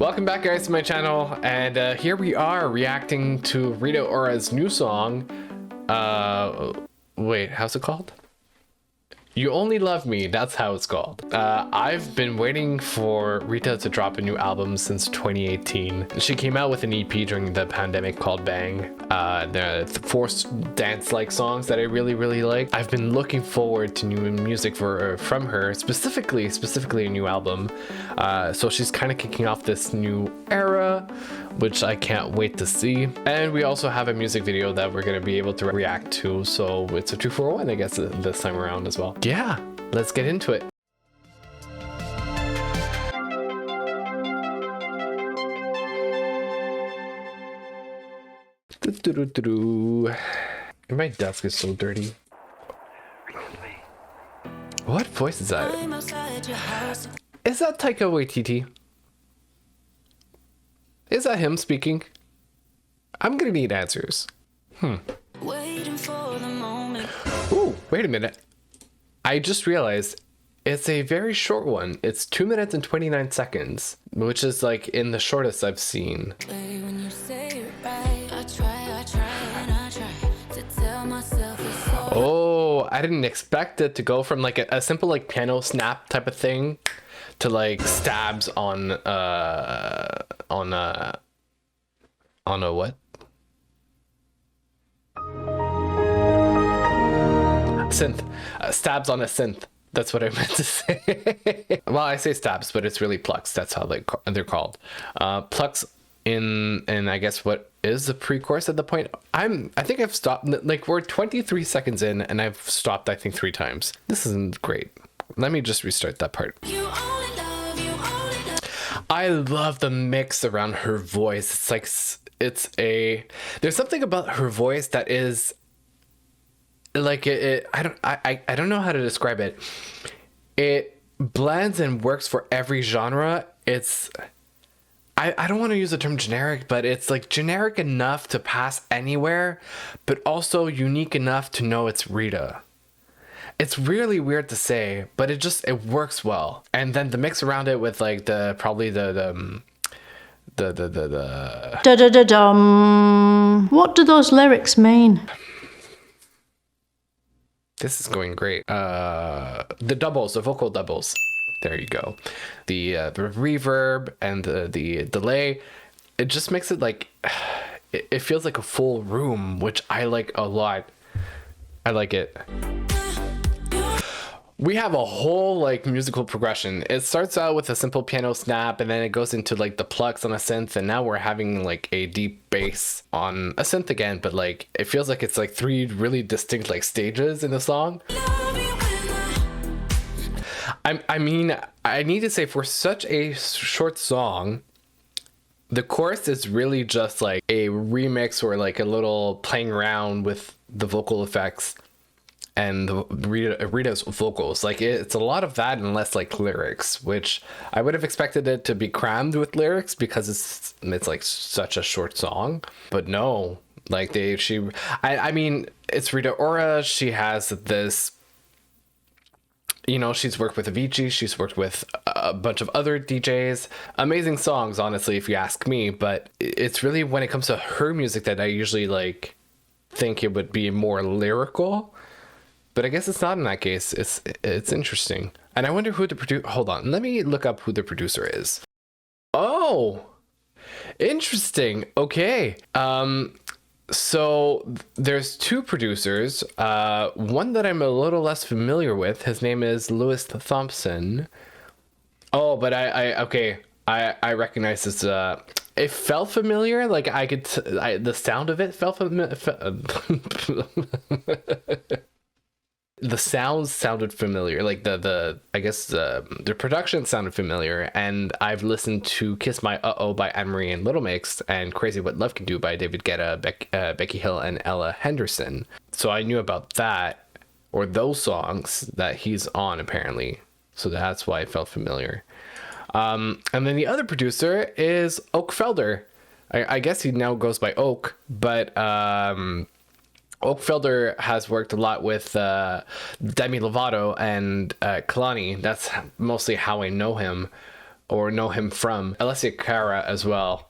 Welcome back, guys, to my channel, and here we are reacting to Rita Ora's new song. Wait, how's it called? You Only Love Me, that's how it's called. I've been waiting for Rita to drop a new album since 2018. She came out with an EP during the pandemic called Bang. The four dance-like songs that I really like. I've been looking forward to new music from her, specifically a new album. So she's kind of kicking off this new era, which I can't wait to see. And we also have a music video that we're gonna be able to react to, so it's a 2-for-1, I guess, this time around as well. Yeah, let's get into it. My desk is so dirty. What voice is that? Is that Taika Waititi? Is that him speaking? I'm gonna need answers. Ooh, wait a minute. I just realized it's a very short one. It's 2 minutes and 29 seconds, which is like in the shortest I've seen. Oh, I didn't expect it to go from like a simple like piano snap type of thing to like stabs on a what? Synth. Stabs on a synth. That's what I meant to say. Well, I say stabs, but it's really plucks. That's how they're called. Plucks in I guess what is the pre-chorus at the point. I think I've stopped. Like, we're 23 seconds in, and I've stopped I think 3 times. This isn't great. Let me just restart that part. I love the mix around her voice. It's like there's something about her voice that is like I don't know how to describe it. It blends and works for every genre. It's I don't want to use the term generic, but it's like generic enough to pass anywhere, but also unique enough to know it's Rita. It's really weird to say, but it works well. And then the mix around it with like probably the What do those lyrics mean? This is going great. The doubles, the vocal doubles. There you go. The reverb and the delay. It just makes it like, it feels like a full room, which I like a lot. I like it. We have a whole like musical progression. It starts out with a simple piano snap, and then it goes into like the plucks on a synth, and now we're having like a deep bass on a synth again, but like it feels like it's like 3 really distinct like stages in the song. I mean, I need to say, for such a short song, the chorus is really just like a remix or like a little playing around with the vocal effects and Rita's vocals. Like it's a lot of that and less like lyrics, which I would have expected it to be crammed with lyrics because it's like such a short song. But no, like I mean, it's Rita Ora. She has this, you know, she's worked with Avicii, she's worked with a bunch of other DJs. Amazing songs, honestly, if you ask me. But it's really when it comes to her music that I usually like think it would be more lyrical. But I guess it's not in that case. It's interesting. And I wonder who the producer... Hold on. Let me look up who the producer is. Oh! Interesting. Okay. So there's 2 producers. One that I'm a little less familiar with. His name is Lewis Thompson. Oh, but I recognize this. It felt familiar. Like the sound of it felt familiar. The sounds sounded familiar, like I guess the production sounded familiar, and I've listened to Kiss My Uh-Oh by Anne-Marie and Little Mix and Crazy What Love Can Do by David Guetta, Becky Hill, and Ella Henderson. So I knew about that, or those songs that he's on apparently. So that's why it felt familiar. And then the other producer is Oak Felder. I guess he now goes by Oak, but Oak Felder has worked a lot with Demi Lovato and Kalani. That's mostly how I know him. or know him from Alessia Cara as well,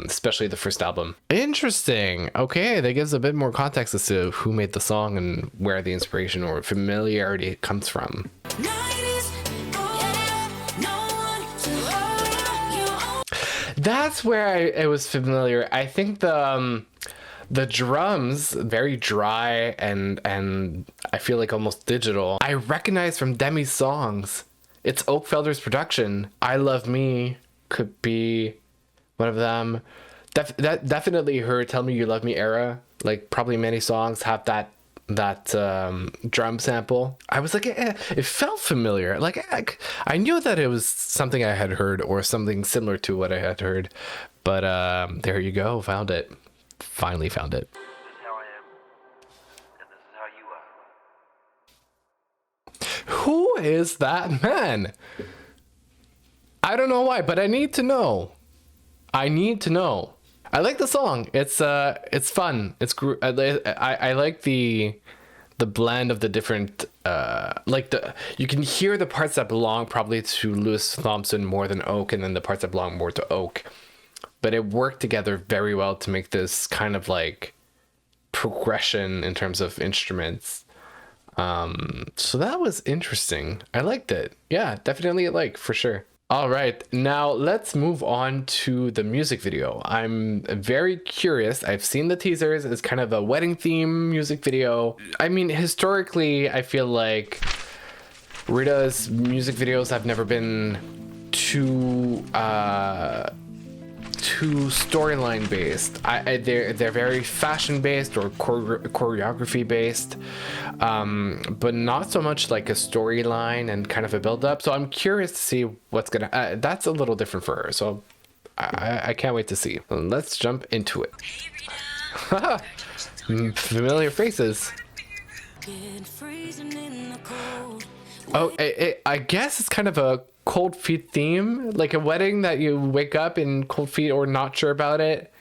especially the first album. Interesting. Okay, that gives a bit more context as to who made the song and where the inspiration or familiarity comes from. That's where it was familiar. I think the drums, very dry and I feel like almost digital. I recognize from Demi's songs. It's Oakfelder's production. I Love Me could be one of them. Definitely her Tell Me You Love Me era. Like probably many songs have that drum sample. I was like, it felt familiar. Like I knew that it was something I had heard or something similar to what I had heard. But there you go, found it. Finally found it. This is how I am, and this is how you are. Who is that man? I don't know why, but I need to know. I like the song. It's fun. I like the blend of the different you can hear the parts that belong probably to Louis Thompson more than Oak, and then the parts that belong more to Oak. But it worked together very well to make this kind of like progression in terms of instruments. So that was interesting. I liked it. Yeah, definitely for sure. All right, now let's move on to the music video. I'm very curious. I've seen the teasers. It's kind of a wedding theme music video. I mean, historically, I feel like Rita's music videos have never been too storyline based. They're very fashion based or choreography based, but not so much like a storyline and kind of a build up. So I'm curious to see what's gonna. That's a little different for her. So I can't wait to see. Let's jump into it. Familiar faces. Oh, I guess it's kind of a cold feet theme, like a wedding that you wake up in cold feet or not sure about it.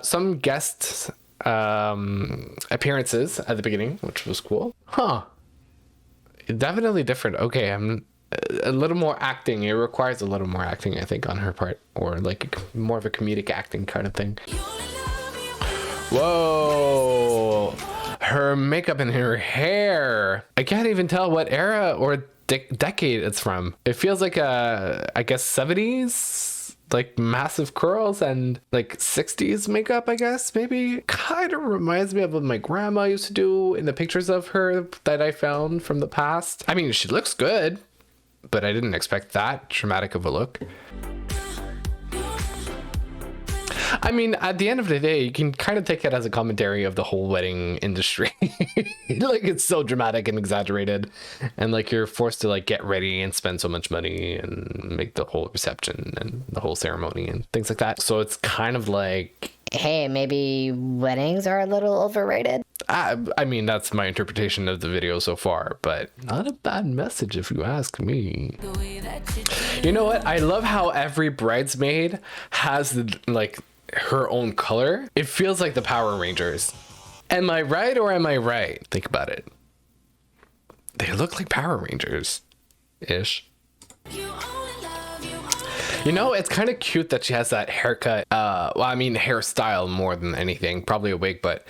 Some guest appearances at the beginning, which was cool. Definitely different. Okay, I'm a little more acting. It requires a little more acting, I think, on her part, or like more of a comedic acting kind of thing. Whoa, her makeup and her hair. I can't even tell what era or decade it's from. It feels like I guess 70s, like massive curls, and like 60s makeup, I guess, maybe. Kind of reminds me of what my grandma used to do in the pictures of her that I found from the past. I mean, she looks good, but I didn't expect that dramatic of a look. I mean, at the end of the day, you can kind of take it as a commentary of the whole wedding industry. Like, it's so dramatic and exaggerated, and like you're forced to like get ready and spend so much money and make the whole reception and the whole ceremony and things like that. So it's kind of like, hey, maybe weddings are a little overrated. I mean, that's my interpretation of the video so far, but not a bad message if you ask me. You know what? I love how every bridesmaid has like her own color. It feels like the Power Rangers. Am I right or am I right? Think about it. They look like Power Rangers ish. You know, it's kind of cute that she has that haircut. Well, I mean, hairstyle more than anything, probably a wig, but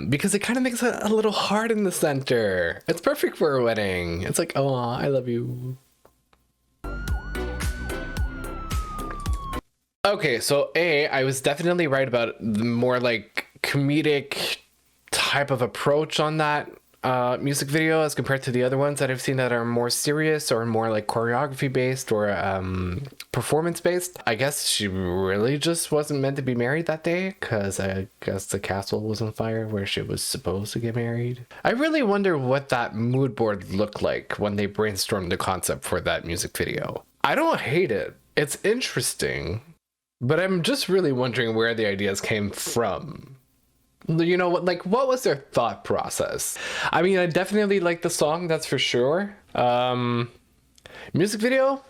because it kind of makes a little heart in the center. It's perfect for a wedding. It's like, oh, I love you. Okay, so I was definitely right about the more like comedic type of approach on that music video as compared to the other ones that I've seen that are more serious or more like choreography based or performance based. I guess she really just wasn't meant to be married that day, because I guess the castle was on fire where she was supposed to get married. I really wonder what that mood board looked like when they brainstormed the concept for that music video. I don't hate it. It's interesting. But I'm just really wondering where the ideas came from. You know, what was their thought process? I mean, I definitely like the song, that's for sure. Music video,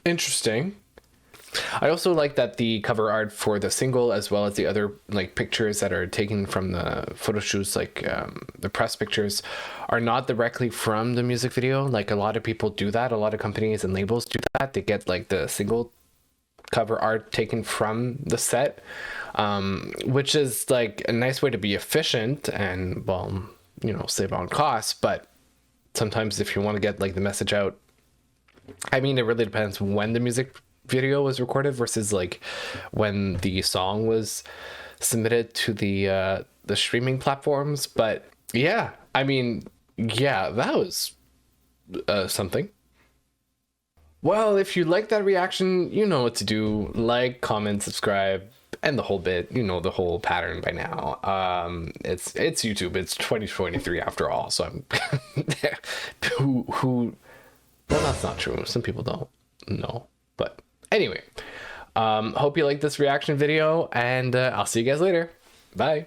interesting. I also like that the cover art for the single, as well as the other like pictures that are taken from the photo shoots, like the press pictures, are not directly from the music video. Like a lot of people do that. A lot of companies and labels do that. They get like the single cover art taken from the set, which is like a nice way to be efficient and, well, you know, save on costs. But sometimes if you want to get like the message out, I mean, it really depends when the music video was recorded versus like when the song was submitted to the streaming platforms. But yeah, I mean, yeah, that was something. Well, if you like that reaction, you know what to do. Like, comment, subscribe, and the whole bit. You know the whole pattern by now. It's YouTube. It's 2023 after all. So I'm who well, that's not true. Some people don't know. But anyway, hope you like this reaction video, and I'll see you guys later. Bye.